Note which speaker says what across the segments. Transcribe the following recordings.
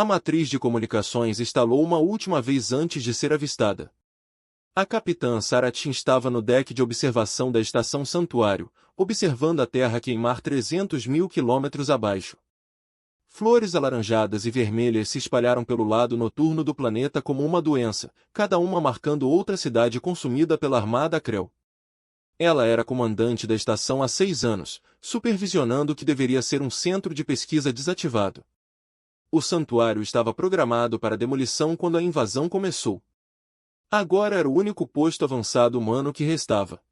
Speaker 1: A matriz de comunicações estalou uma última vez antes de ser avistada. A capitã Sarah Chin estava no deck de observação da estação Santuário, observando a Terra queimar 300 mil quilômetros abaixo. Flores alaranjadas e vermelhas se espalharam pelo lado noturno do planeta como uma doença, cada uma marcando outra cidade consumida pela armada Krell. Ela era comandante da estação há 6 anos, supervisionando o que deveria ser um centro de pesquisa desativado. O santuário estava programado para demolição quando a invasão começou. Agora era o único posto avançado humano que restava.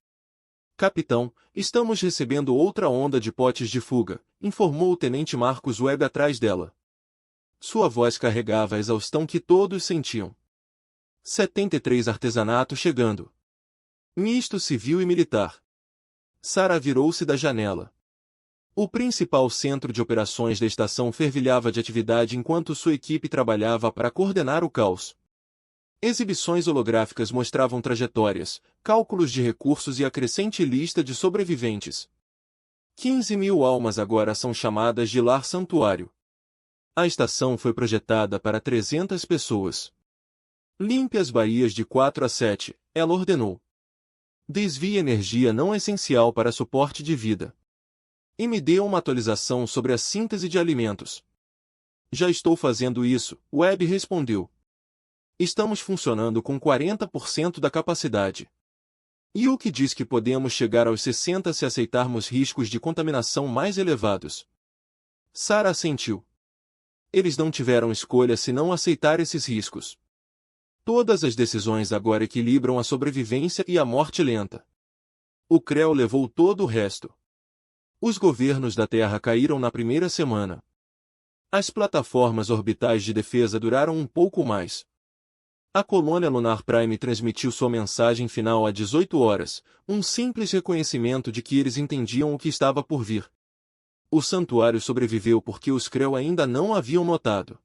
Speaker 1: Capitão, estamos recebendo outra onda de potes de fuga, informou o tenente Marcos Webb atrás dela. Sua voz carregava a exaustão que todos sentiam. 73 artesanato chegando. Misto civil e militar. Sarah virou-se da janela. O principal centro de operações da estação fervilhava de atividade enquanto sua equipe trabalhava para coordenar o caos. Exibições holográficas mostravam trajetórias, cálculos de recursos e a crescente lista de sobreviventes. 15 mil almas agora são chamadas de Lar Santuário. A estação foi projetada para 300 pessoas. Limpe as baías de 4 a 7, ela ordenou. Desvie energia não essencial para suporte de vida. E me dê uma atualização sobre a síntese de alimentos. Já estou fazendo isso, Webb respondeu. Estamos funcionando com 40% da capacidade. E o que diz que podemos chegar aos 60% se aceitarmos riscos de contaminação mais elevados? Sarah assentiu. Eles não tiveram escolha senão aceitar esses riscos. Todas as decisões agora equilibram a sobrevivência e a morte lenta. O Krell levou todo o resto. Os governos da Terra caíram na primeira semana. As plataformas orbitais de defesa duraram um pouco mais. A colônia Lunar Prime transmitiu sua mensagem final a 18 horas, um simples reconhecimento de que eles entendiam o que estava por vir. O santuário sobreviveu porque os Krell ainda não haviam notado.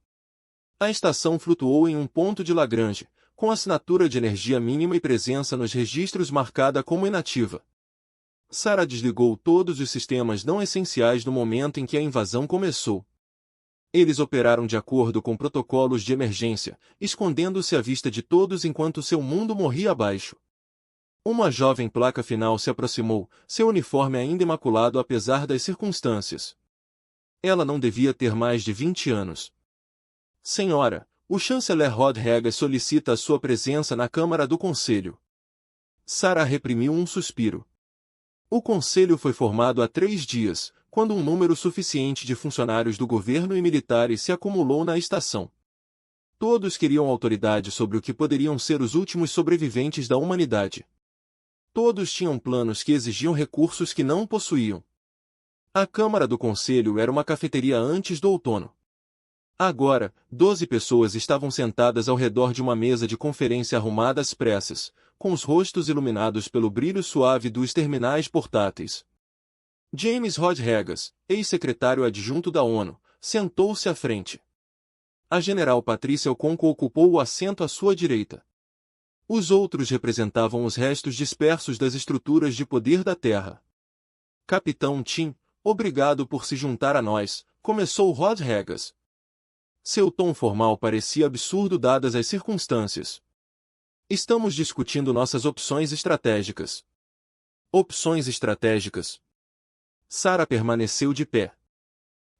Speaker 1: A estação flutuou em um ponto de Lagrange, com assinatura de energia mínima e presença nos registros marcada como inativa. Sarah desligou todos os sistemas não essenciais no momento em que a invasão começou. Eles operaram de acordo com protocolos de emergência, escondendo-se à vista de todos enquanto seu mundo morria abaixo. Uma jovem placa final se aproximou, seu uniforme ainda imaculado apesar das circunstâncias. Ela não devia ter mais de 20 anos. Senhora, o chanceler Rodrigues solicita a sua presença na Câmara do Conselho. Sarah reprimiu um suspiro. O Conselho foi formado há 3 dias, quando um número suficiente de funcionários do governo e militares se acumulou na estação. Todos queriam autoridade sobre o que poderiam ser os últimos sobreviventes da humanidade. Todos tinham planos que exigiam recursos que não possuíam. A Câmara do Conselho era uma cafeteria antes do outono. Agora, 12 pessoas estavam sentadas ao redor de uma mesa de conferência arrumada às pressas, com os rostos iluminados pelo brilho suave dos terminais portáteis. James Rodrigues, ex-secretário adjunto da ONU, sentou-se à frente. A general Patrícia Okonkwo ocupou o assento à sua direita. Os outros representavam os restos dispersos das estruturas de poder da Terra. Capitão Tim, obrigado por se juntar a nós, começou Rodrigues. Seu tom formal parecia absurdo dadas as circunstâncias. Estamos discutindo nossas opções estratégicas. Opções estratégicas. Sarah permaneceu de pé.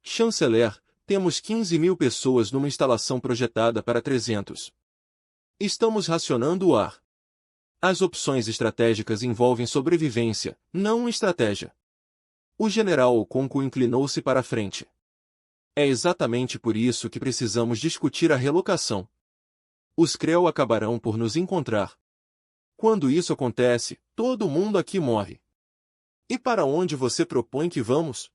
Speaker 1: Chanceler, temos 15 mil pessoas numa instalação projetada para 300. Estamos racionando o ar. As opções estratégicas envolvem sobrevivência, não estratégia. O general Okonkwo inclinou-se para a frente. É exatamente por isso que precisamos discutir a relocação. Os Krell acabarão por nos encontrar. Quando isso acontece, todo mundo aqui morre. E para onde você propõe que vamos?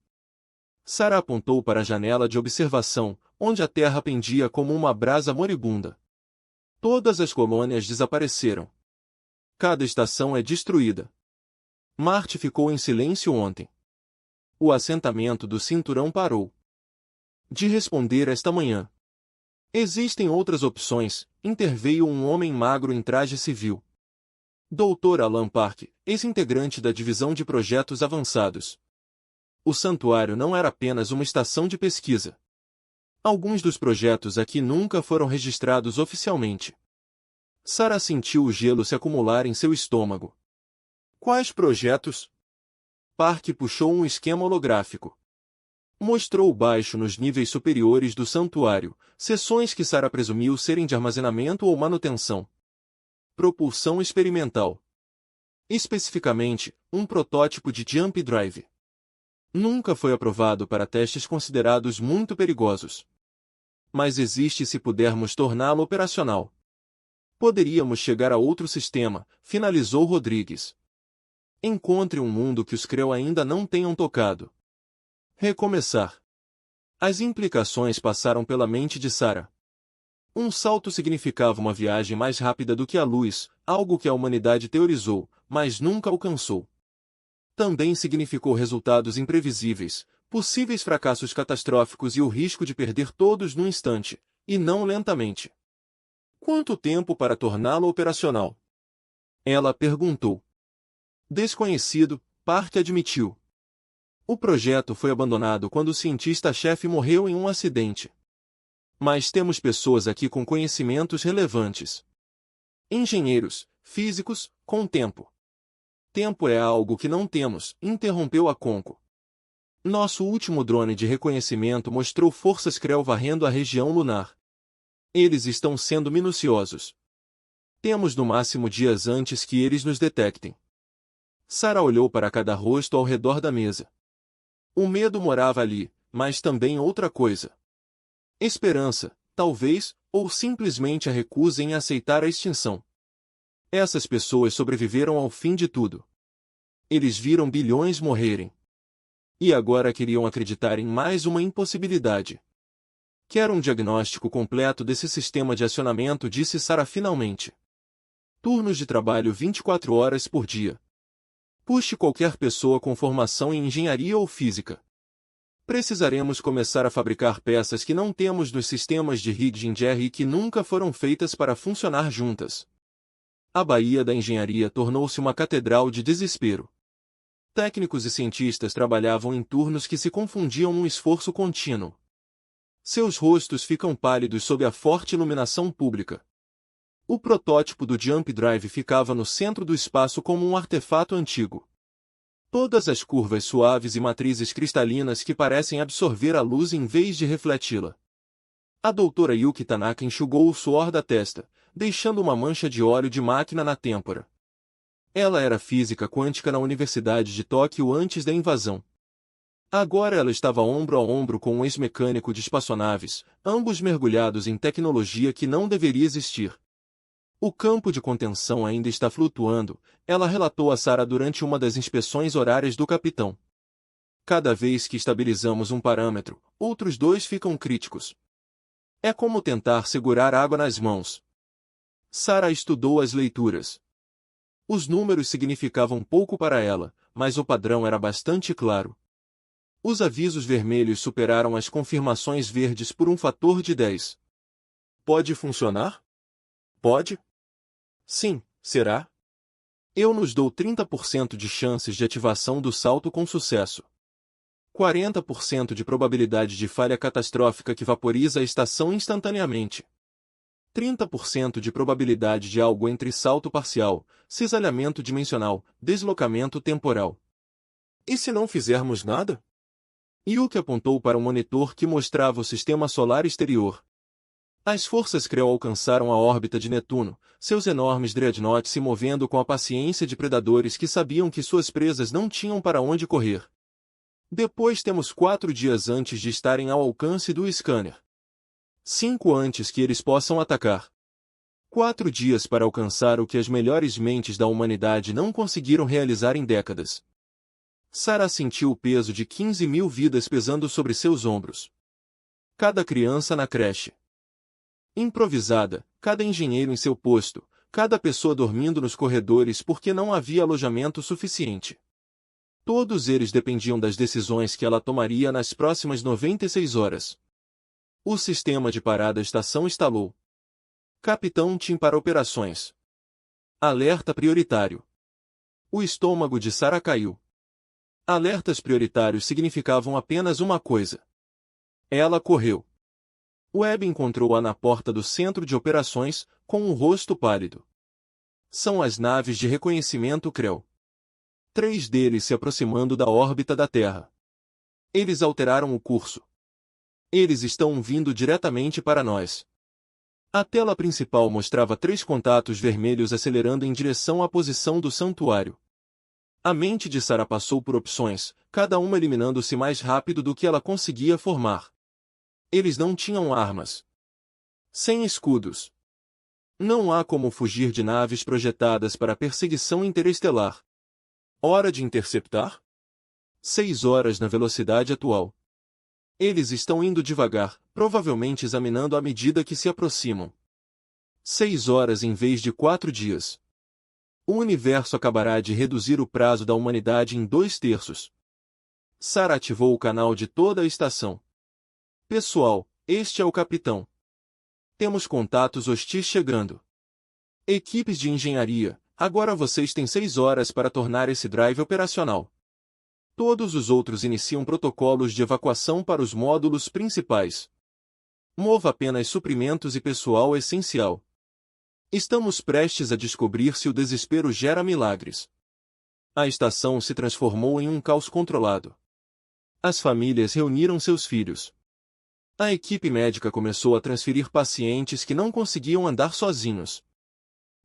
Speaker 1: Sarah apontou para a janela de observação, onde a terra pendia como uma brasa moribunda. Todas as colônias desapareceram. Cada estação é destruída. Marte ficou em silêncio ontem. O assentamento do cinturão parou de responder esta manhã. Existem outras opções, interveio um homem magro em traje civil. Dr. Alan Park, ex-integrante da Divisão de Projetos Avançados. O santuário não era apenas uma estação de pesquisa. Alguns dos projetos aqui nunca foram registrados oficialmente. Sarah sentiu o gelo se acumular em seu estômago. Quais projetos? Park puxou um esquema holográfico. Mostrou baixo nos níveis superiores do santuário, seções que Sarah presumiu serem de armazenamento ou manutenção. Propulsão experimental. Especificamente, um protótipo de Jump Drive. Nunca foi aprovado para testes considerados muito perigosos. Mas existe se pudermos torná-lo operacional. Poderíamos chegar a outro sistema, finalizou Rodrigues. Encontre um mundo que os Krell ainda não tenham tocado. Recomeçar. As implicações passaram pela mente de Sarah. Um salto significava uma viagem mais rápida do que a luz, algo que a humanidade teorizou, mas nunca alcançou. Também significou resultados imprevisíveis, possíveis fracassos catastróficos e o risco de perder todos num instante, e não lentamente. Quanto tempo para torná-lo operacional? Ela perguntou. Desconhecido, Park admitiu. O projeto foi abandonado quando o cientista-chefe morreu em um acidente. Mas temos pessoas aqui com conhecimentos relevantes. Engenheiros, físicos, com tempo. Tempo é algo que não temos, interrompeu a Conco. Nosso último drone de reconhecimento mostrou forças Krell varrendo a região lunar. Eles estão sendo minuciosos. Temos no máximo dias antes que eles nos detectem. Sarah olhou para cada rosto ao redor da mesa. O medo morava ali, mas também outra coisa. Esperança, talvez, ou simplesmente a recusa em aceitar a extinção. Essas pessoas sobreviveram ao fim de tudo. Eles viram bilhões morrerem. E agora queriam acreditar em mais uma impossibilidade. Quero um diagnóstico completo desse sistema de acionamento, disse Sarah finalmente. Turnos de trabalho 24 horas por dia. Puxe qualquer pessoa com formação em engenharia ou física. Precisaremos começar a fabricar peças que não temos nos sistemas de Higgins-Jerry e que nunca foram feitas para funcionar juntas. A Baía da Engenharia tornou-se uma catedral de desespero. Técnicos e cientistas trabalhavam em turnos que se confundiam num esforço contínuo. Seus rostos ficam pálidos sob a forte iluminação pública. O protótipo do Jump Drive ficava no centro do espaço como um artefato antigo. Todas as curvas suaves e matrizes cristalinas que parecem absorver a luz em vez de refleti-la. A doutora Yuki Tanaka enxugou o suor da testa, deixando uma mancha de óleo de máquina na têmpora. Ela era física quântica na Universidade de Tóquio antes da invasão. Agora ela estava ombro a ombro com um ex-mecânico de espaçonaves, ambos mergulhados em tecnologia que não deveria existir. O campo de contenção ainda está flutuando, ela relatou a Sarah durante uma das inspeções horárias do capitão. Cada vez que estabilizamos um parâmetro, outros dois ficam críticos. É como tentar segurar água nas mãos. Sarah estudou as leituras. Os números significavam pouco para ela, mas o padrão era bastante claro. Os avisos vermelhos superaram as confirmações verdes por um fator de 10. Pode funcionar? Pode? Sim, será? Eu nos dou 30% de chances de ativação do salto com sucesso. 40% de probabilidade de falha catastrófica que vaporiza a estação instantaneamente. 30% de probabilidade de algo entre salto parcial, cisalhamento dimensional, deslocamento temporal. E se não fizermos nada? Yuki apontou para um monitor que mostrava o sistema solar exterior. As forças Krell alcançaram a órbita de Netuno, seus enormes dreadnoughts se movendo com a paciência de predadores que sabiam que suas presas não tinham para onde correr. Depois temos 4 dias antes de estarem ao alcance do scanner. 5 antes que eles possam atacar. 4 dias para alcançar o que as melhores mentes da humanidade não conseguiram realizar em décadas. Sarah sentiu o peso de 15.000 vidas pesando sobre seus ombros. Cada criança na creche. Improvisada, cada engenheiro em seu posto, cada pessoa dormindo nos corredores porque não havia alojamento suficiente. Todos eles dependiam das decisões que ela tomaria nas próximas 96 horas. O sistema de parada-estação instalou. Capitão Tim para operações. Alerta prioritário. O estômago de Sarah caiu. Alertas prioritários significavam apenas uma coisa. Ela correu. Webb encontrou-a na porta do centro de operações, com um rosto pálido. São as naves de reconhecimento Krell. 3 deles se aproximando da órbita da Terra. Eles alteraram o curso. Eles estão vindo diretamente para nós. A tela principal mostrava 3 contatos vermelhos acelerando em direção à posição do santuário. A mente de Sarah passou por opções, cada uma eliminando-se mais rápido do que ela conseguia formar. Eles não tinham armas. Sem escudos. Não há como fugir de naves projetadas para perseguição interestelar. Hora de interceptar? 6 horas na velocidade atual. Eles estão indo devagar, provavelmente examinando à medida que se aproximam. 6 horas em vez de 4 dias. O universo acabará de reduzir o prazo da humanidade em 2/3. Sarah ativou o canal de toda a estação. Pessoal, este é o capitão. Temos contatos hostis chegando. Equipes de engenharia, agora vocês têm 6 horas para tornar esse drive operacional. Todos os outros iniciam protocolos de evacuação para os módulos principais. Mova apenas suprimentos e pessoal essencial. Estamos prestes a descobrir se o desespero gera milagres. A estação se transformou em um caos controlado. As famílias reuniram seus filhos. A equipe médica começou a transferir pacientes que não conseguiam andar sozinhos.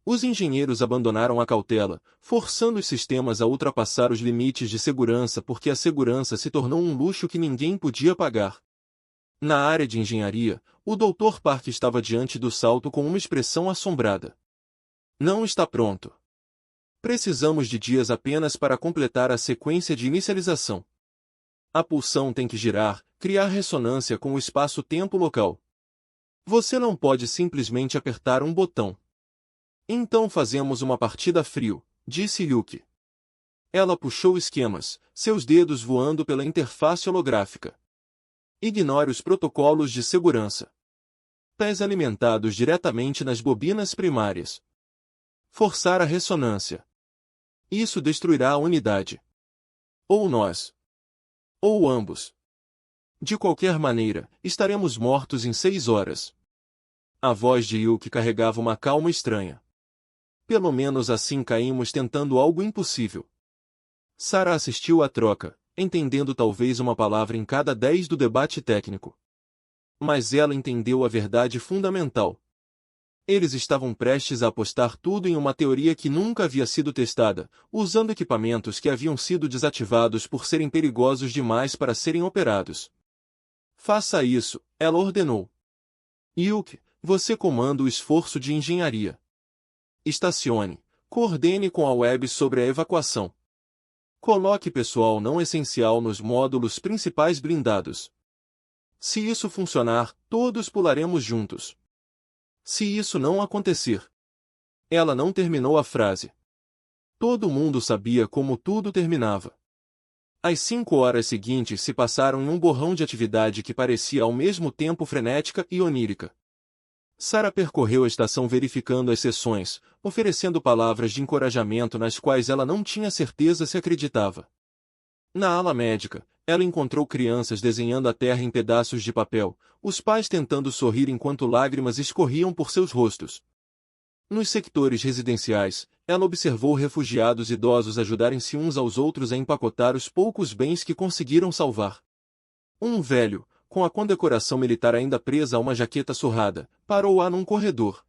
Speaker 1: Os engenheiros abandonaram a cautela, forçando os sistemas a ultrapassar os limites de segurança porque a segurança se tornou um luxo que ninguém podia pagar. Na área de engenharia, o Dr. Park estava diante do salto com uma expressão assombrada. Não está pronto. Precisamos de dias apenas para completar a sequência de inicialização. A pulsão tem que girar, criar ressonância com o espaço-tempo local. Você não pode simplesmente apertar um botão. Então fazemos uma partida frio, disse Yuki. Ela puxou esquemas, seus dedos voando pela interface holográfica. Ignore os protocolos de segurança. Pés alimentados diretamente nas bobinas primárias. Forçar a ressonância. Isso destruirá a unidade. Ou nós. Ou ambos. De qualquer maneira, estaremos mortos em 6 horas. A voz de Yuki carregava uma calma estranha. Pelo menos assim caímos tentando algo impossível. Sarah assistiu à troca, entendendo talvez uma palavra em cada 10 do debate técnico. Mas ela entendeu a verdade fundamental. Eles estavam prestes a apostar tudo em uma teoria que nunca havia sido testada, usando equipamentos que haviam sido desativados por serem perigosos demais para serem operados. Faça isso, ela ordenou. Yuki, você comanda o esforço de engenharia. Estacione, coordene com a Webb sobre a evacuação. Coloque pessoal não essencial nos módulos principais blindados. Se isso funcionar, todos pularemos juntos. Se isso não acontecer. Ela não terminou a frase. Todo mundo sabia como tudo terminava. As 5 horas seguintes se passaram em um borrão de atividade que parecia ao mesmo tempo frenética e onírica. Sarah percorreu a estação verificando as sessões, oferecendo palavras de encorajamento nas quais ela não tinha certeza se acreditava. Na ala médica, ela encontrou crianças desenhando a terra em pedaços de papel, os pais tentando sorrir enquanto lágrimas escorriam por seus rostos. Nos sectores residenciais, ela observou refugiados idosos ajudarem-se uns aos outros a empacotar os poucos bens que conseguiram salvar. Um velho, com a condecoração militar ainda presa a uma jaqueta surrada, parou-a num corredor.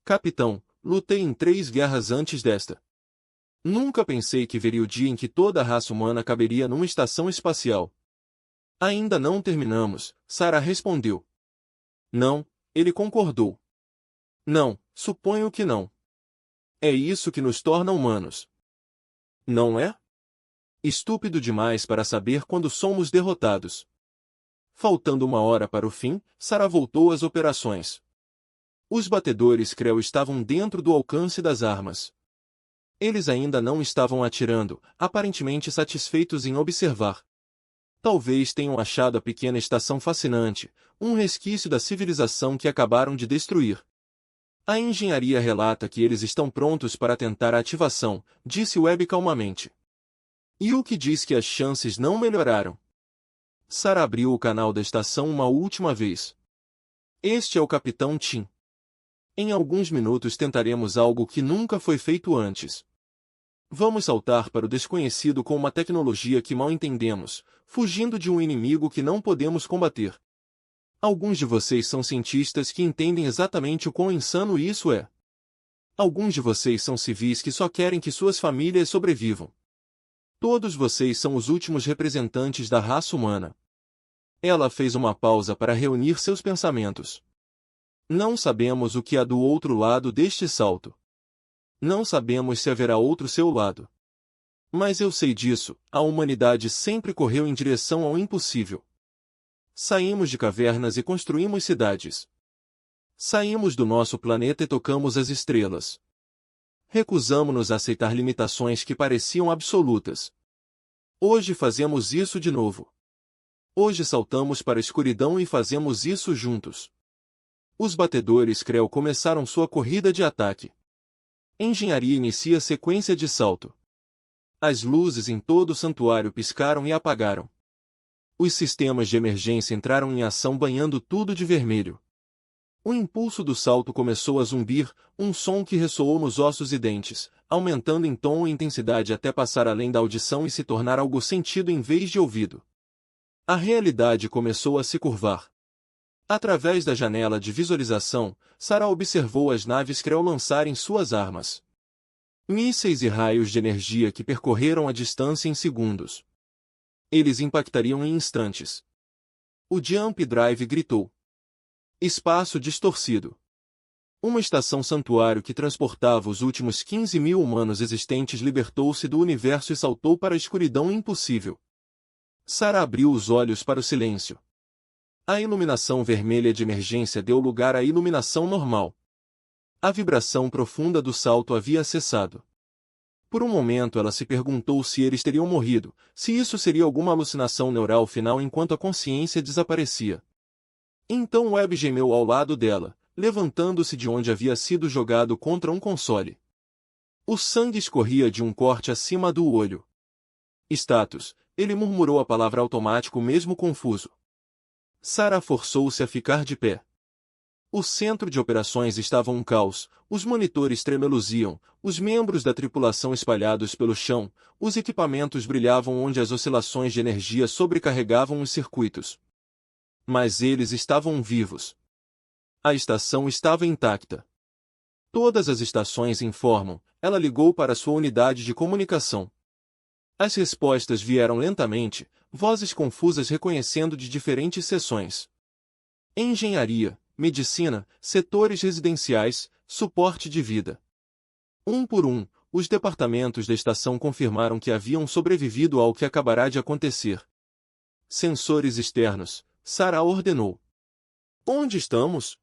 Speaker 1: Capitão, lutei em 3 guerras antes desta. Nunca pensei que veria o dia em que toda a raça humana caberia numa estação espacial. Ainda não terminamos, Sarah respondeu. Não, ele concordou. Não, suponho que não. É isso que nos torna humanos. Não é? Estúpido demais para saber quando somos derrotados. Faltando 1 hora para o fim, Sarah voltou às operações. Os batedores Krell estavam dentro do alcance das armas. Eles ainda não estavam atirando, aparentemente satisfeitos em observar. Talvez tenham achado a pequena estação fascinante, um resquício da civilização que acabaram de destruir. A engenharia relata que eles estão prontos para tentar a ativação, disse Webb calmamente. Yuki diz que as chances não melhoraram. Sarah abriu o canal da estação uma última vez. Este é o Capitão Tim. Em alguns minutos tentaremos algo que nunca foi feito antes. Vamos saltar para o desconhecido com uma tecnologia que mal entendemos, fugindo de um inimigo que não podemos combater. Alguns de vocês são cientistas que entendem exatamente o quão insano isso é. Alguns de vocês são civis que só querem que suas famílias sobrevivam. Todos vocês são os últimos representantes da raça humana. Ela fez uma pausa para reunir seus pensamentos. Não sabemos o que há do outro lado deste salto. Não sabemos se haverá outro seu lado. Mas eu sei disso, a humanidade sempre correu em direção ao impossível. Saímos de cavernas e construímos cidades. Saímos do nosso planeta e tocamos as estrelas. Recusamo-nos a aceitar limitações que pareciam absolutas. Hoje fazemos isso de novo. Hoje saltamos para a escuridão e fazemos isso juntos. Os batedores Krell começaram sua corrida de ataque. Engenharia inicia sequência de salto. As luzes em todo o santuário piscaram e apagaram. Os sistemas de emergência entraram em ação banhando tudo de vermelho. O impulso do salto começou a zumbir, um som que ressoou nos ossos e dentes, aumentando em tom e intensidade até passar além da audição e se tornar algo sentido em vez de ouvido. A realidade começou a se curvar. Através da janela de visualização, Sarah observou as naves Krell lançarem suas armas. Mísseis e raios de energia que percorreram a distância em segundos. Eles impactariam em instantes. O Jump Drive gritou. Espaço distorcido. Uma estação santuário que transportava os últimos 15.000 humanos existentes libertou-se do universo e saltou para a escuridão impossível. Sarah abriu os olhos para o silêncio. A iluminação vermelha de emergência deu lugar à iluminação normal. A vibração profunda do salto havia cessado. Por um momento ela se perguntou se eles teriam morrido, se isso seria alguma alucinação neural final enquanto a consciência desaparecia. Então Webb gemeu ao lado dela, levantando-se de onde havia sido jogado contra um console. O sangue escorria de um corte acima do olho. Status, ele murmurou a palavra automático mesmo confuso. Sarah forçou-se a ficar de pé. O centro de operações estava um caos, os monitores tremeluziam, os membros da tripulação espalhados pelo chão, os equipamentos brilhavam onde as oscilações de energia sobrecarregavam os circuitos. Mas eles estavam vivos. A estação estava intacta. Todas as estações informam, ela ligou para sua unidade de comunicação. As respostas vieram lentamente, vozes confusas reconhecendo de diferentes seções. Engenharia, medicina, setores residenciais, suporte de vida. Um por um, os departamentos da estação confirmaram que haviam sobrevivido ao que acabará de acontecer. Sensores externos, Sarah ordenou. Onde estamos?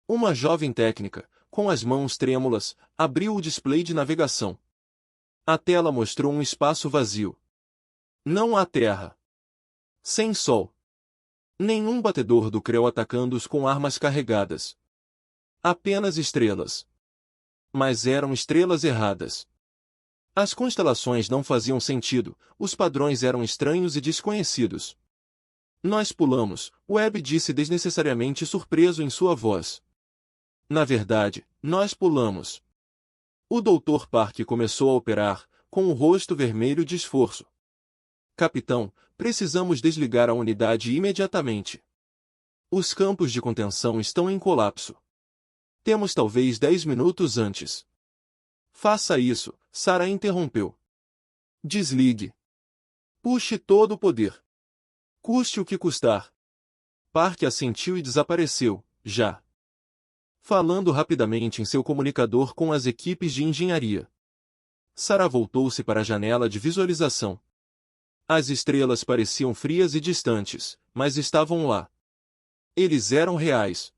Speaker 1: Uma jovem técnica, com as mãos trêmulas, abriu o display de navegação. A tela mostrou um espaço vazio. Não há terra. Sem sol. Nenhum batedor do Krell atacando-os com armas carregadas. Apenas estrelas. Mas eram estrelas erradas. As constelações não faziam sentido, os padrões eram estranhos e desconhecidos. Nós pulamos, Webb disse desnecessariamente surpreso em sua voz. Na verdade, nós pulamos. O Dr. Park começou a operar, com o rosto vermelho de esforço. Capitão, precisamos desligar a unidade imediatamente. Os campos de contenção estão em colapso. Temos talvez 10 minutos antes. Faça isso, Sarah interrompeu. Desligue. Puxe todo o poder. Custe o que custar. Park assentiu e desapareceu, já. Falando rapidamente em seu comunicador com as equipes de engenharia. Sarah voltou-se para a janela de visualização. As estrelas pareciam frias e distantes, mas estavam lá. Eles eram reais.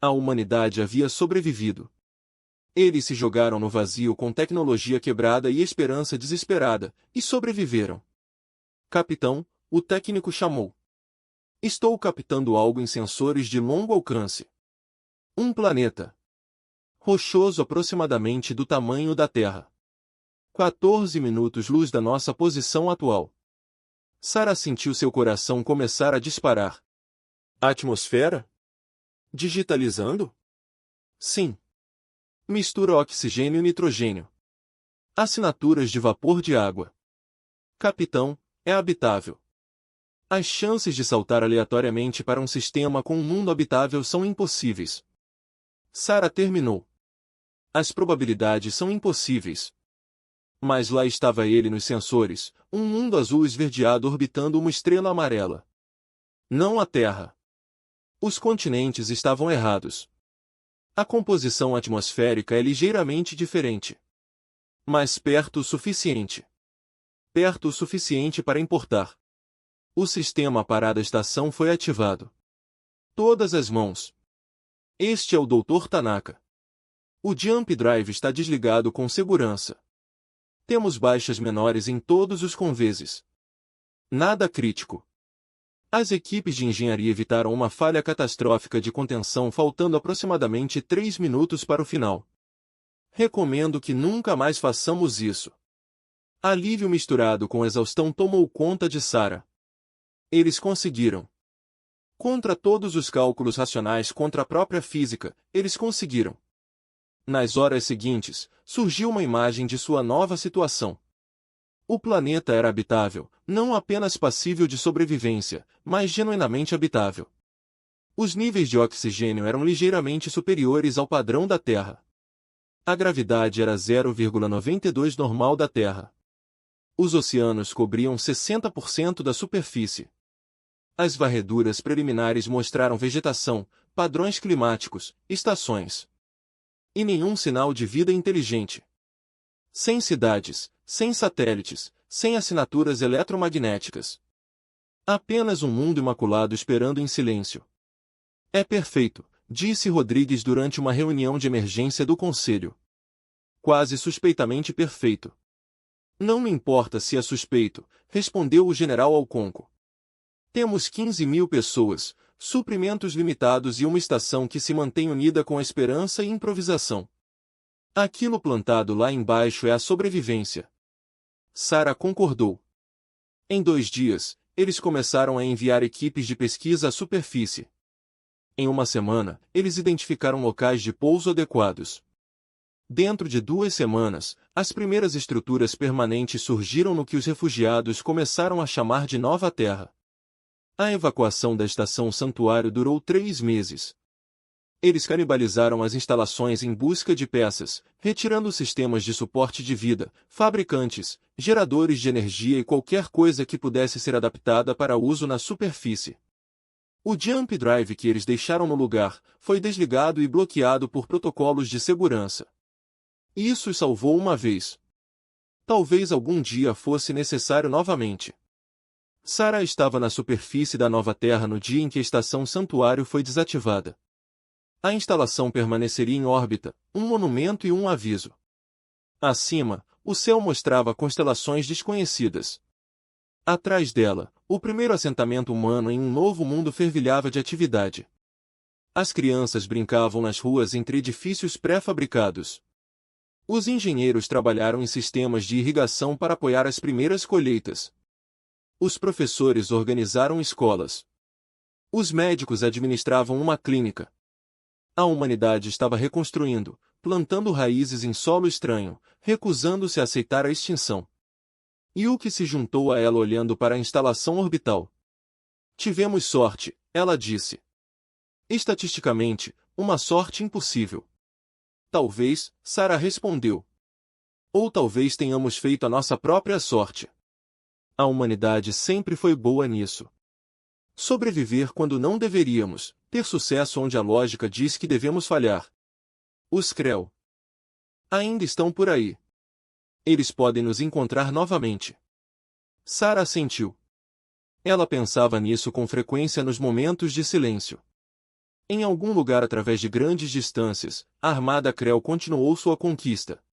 Speaker 1: A humanidade havia sobrevivido. Eles se jogaram no vazio com tecnologia quebrada e esperança desesperada, e sobreviveram. Capitão, o técnico chamou. Estou captando algo em sensores de longo alcance. Um planeta. Rochoso aproximadamente do tamanho da Terra. 14 minutos-luz da nossa posição atual. Sarah sentiu seu coração começar a disparar. Atmosfera? Digitalizando? Sim. Mistura oxigênio e nitrogênio. Assinaturas de vapor de água. Capitão, é habitável. As chances de saltar aleatoriamente para um sistema com um mundo habitável são impossíveis. Sarah terminou. As probabilidades são impossíveis. Mas lá estava ele nos sensores, um mundo azul esverdeado orbitando uma estrela amarela. Não a Terra. Os continentes estavam errados. A composição atmosférica é ligeiramente diferente. Mas perto o suficiente. Perto o suficiente para importar. O sistema parada-estação foi ativado. Todas as mãos. Este é o Dr. Tanaka. O Jump Drive está desligado com segurança. Temos baixas menores em todos os conveses. Nada crítico. As equipes de engenharia evitaram uma falha catastrófica de contenção faltando aproximadamente 3 minutos para o final. Recomendo que nunca mais façamos isso. Alívio misturado com exaustão tomou conta de Sarah. Eles conseguiram. Contra todos os cálculos racionais contra a própria física, eles conseguiram. Nas horas seguintes, surgiu uma imagem de sua nova situação. O planeta era habitável, não apenas passível de sobrevivência, mas genuinamente habitável. Os níveis de oxigênio eram ligeiramente superiores ao padrão da Terra. A gravidade era 0,92 normal da Terra. Os oceanos cobriam 60% da superfície. As varreduras preliminares mostraram vegetação, padrões climáticos, estações. E nenhum sinal de vida inteligente. Sem cidades, sem satélites, sem assinaturas eletromagnéticas. Apenas um mundo imaculado esperando em silêncio. É perfeito, disse Rodrigues durante uma reunião de emergência do Conselho. Quase suspeitamente perfeito. Não me importa se é suspeito, respondeu o general Alconco. Temos 15.000 pessoas, suprimentos limitados e uma estação que se mantém unida com a esperança e improvisação. Aquilo plantado lá embaixo é a sobrevivência. Sarah concordou. Em 2 dias, eles começaram a enviar equipes de pesquisa à superfície. Em uma semana, eles identificaram locais de pouso adequados. Dentro de 2 semanas, as primeiras estruturas permanentes surgiram no que os refugiados começaram a chamar de Nova Terra. A evacuação da estação Santuário durou 3 meses. Eles canibalizaram as instalações em busca de peças, retirando sistemas de suporte de vida, fabricantes, geradores de energia e qualquer coisa que pudesse ser adaptada para uso na superfície. O Jump Drive que eles deixaram no lugar foi desligado e bloqueado por protocolos de segurança. Isso os salvou uma vez. Talvez algum dia fosse necessário novamente. Sarah estava na superfície da Nova Terra no dia em que a estação Santuário foi desativada. A instalação permaneceria em órbita, um monumento e um aviso. Acima, o céu mostrava constelações desconhecidas. Atrás dela, o primeiro assentamento humano em um novo mundo fervilhava de atividade. As crianças brincavam nas ruas entre edifícios pré-fabricados. Os engenheiros trabalharam em sistemas de irrigação para apoiar as primeiras colheitas. Os professores organizaram escolas. Os médicos administravam uma clínica. A humanidade estava reconstruindo, plantando raízes em solo estranho, recusando-se a aceitar a extinção. E o que se juntou a ela olhando para a instalação orbital? Tivemos sorte, ela disse. Estatisticamente, uma sorte impossível. Talvez, Sarah respondeu. Ou talvez tenhamos feito a nossa própria sorte. A humanidade sempre foi boa nisso. Sobreviver quando não deveríamos, ter sucesso onde a lógica diz que devemos falhar. Os Krell ainda estão por aí. Eles podem nos encontrar novamente. Sarah assentiu. Ela pensava nisso com frequência nos momentos de silêncio. Em algum lugar através de grandes distâncias, a armada Krell continuou sua conquista.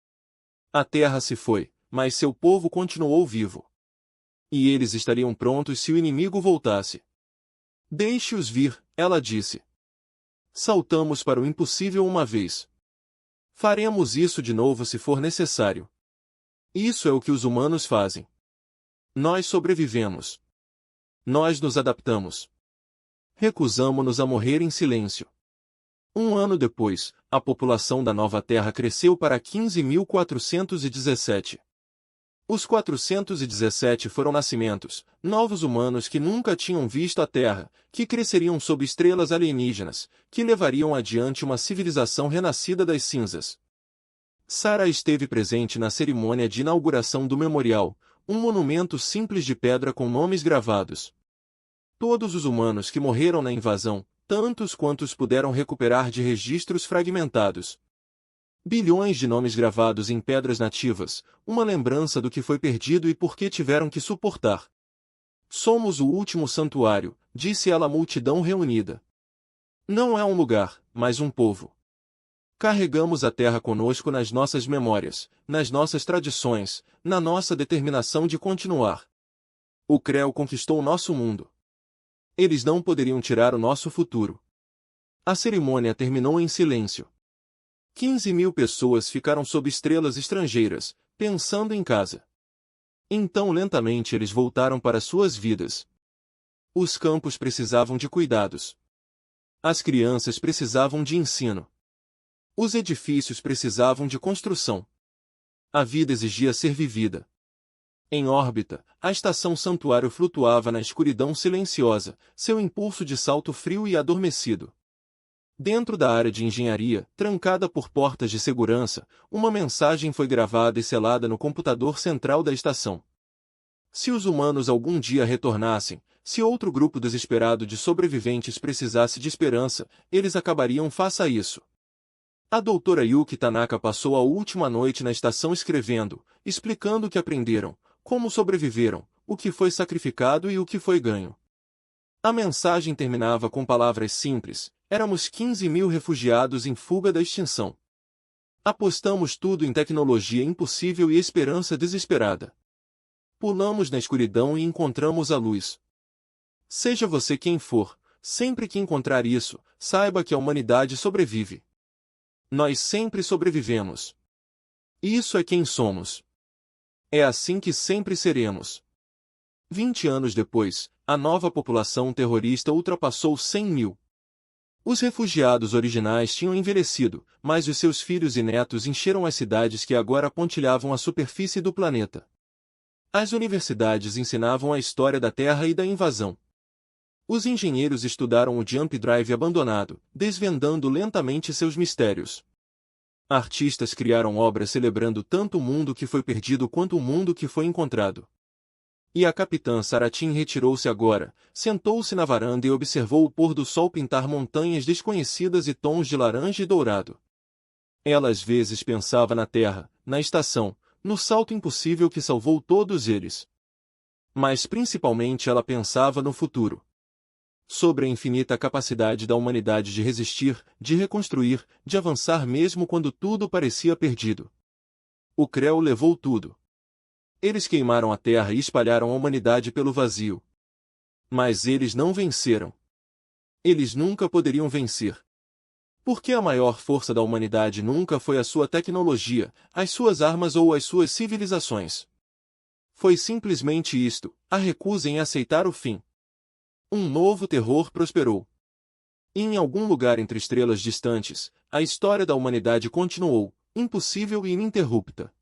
Speaker 1: A terra se foi, mas seu povo continuou vivo. E eles estariam prontos se o inimigo voltasse. Deixe-os vir, ela disse. Saltamos para o impossível uma vez. Faremos isso de novo se for necessário. Isso é o que os humanos fazem. Nós sobrevivemos. Nós nos adaptamos. Recusamo-nos a morrer em silêncio. Um ano depois, a população da nova Terra cresceu para 15.417. Os 417 foram nascimentos, novos humanos que nunca tinham visto a Terra, que cresceriam sob estrelas alienígenas, que levariam adiante uma civilização renascida das cinzas. Sarah esteve presente na cerimônia de inauguração do memorial, um monumento simples de pedra com nomes gravados. Todos os humanos que morreram na invasão, tantos quantos puderam recuperar de registros fragmentados. Bilhões de nomes gravados em pedras nativas, uma lembrança do que foi perdido e por que tiveram que suportar. Somos o último santuário, disse ela à multidão reunida. Não é um lugar, mas um povo. Carregamos a terra conosco nas nossas memórias, nas nossas tradições, na nossa determinação de continuar. O Creu conquistou nosso mundo. Eles não poderiam tirar o nosso futuro. A cerimônia terminou em silêncio. 15.000 pessoas ficaram sob estrelas estrangeiras, pensando em casa. Então lentamente eles voltaram para suas vidas. Os campos precisavam de cuidados. As crianças precisavam de ensino. Os edifícios precisavam de construção. A vida exigia ser vivida. Em órbita, a estação santuário flutuava na escuridão silenciosa, seu impulso de salto frio e adormecido. Dentro da área de engenharia, trancada por portas de segurança, uma mensagem foi gravada e selada no computador central da estação. Se os humanos algum dia retornassem, se outro grupo desesperado de sobreviventes precisasse de esperança, eles acabariam. Faça isso. A doutora Yuki Tanaka passou a última noite na estação escrevendo, explicando o que aprenderam, como sobreviveram, o que foi sacrificado e o que foi ganho. A mensagem terminava com palavras simples: éramos 15.000 refugiados em fuga da extinção. Apostamos tudo em tecnologia impossível e esperança desesperada. Pulamos na escuridão e encontramos a luz. Seja você quem for, sempre que encontrar isso, saiba que a humanidade sobrevive. Nós sempre sobrevivemos. Isso é quem somos. É assim que sempre seremos. 20 anos depois, a nova população terrorista ultrapassou 100.000. Os refugiados originais tinham envelhecido, mas os seus filhos e netos encheram as cidades que agora pontilhavam a superfície do planeta. As universidades ensinavam a história da Terra e da invasão. Os engenheiros estudaram o Jump Drive abandonado, desvendando lentamente seus mistérios. Artistas criaram obras celebrando tanto o mundo que foi perdido quanto o mundo que foi encontrado. E a capitã Saratin retirou-se agora, sentou-se na varanda e observou o pôr do sol pintar montanhas desconhecidas e tons de laranja e dourado. Ela às vezes pensava na Terra, na estação, no salto impossível que salvou todos eles. Mas principalmente ela pensava no futuro. Sobre a infinita capacidade da humanidade de resistir, de reconstruir, de avançar mesmo quando tudo parecia perdido. O Creu levou tudo. Eles queimaram a terra e espalharam a humanidade pelo vazio. Mas eles não venceram. Eles nunca poderiam vencer. Porque a maior força da humanidade nunca foi a sua tecnologia, as suas armas ou as suas civilizações. Foi simplesmente isto, a recusa em aceitar o fim. Um novo terror prosperou. E em algum lugar entre estrelas distantes, a história da humanidade continuou, impossível e ininterrupta.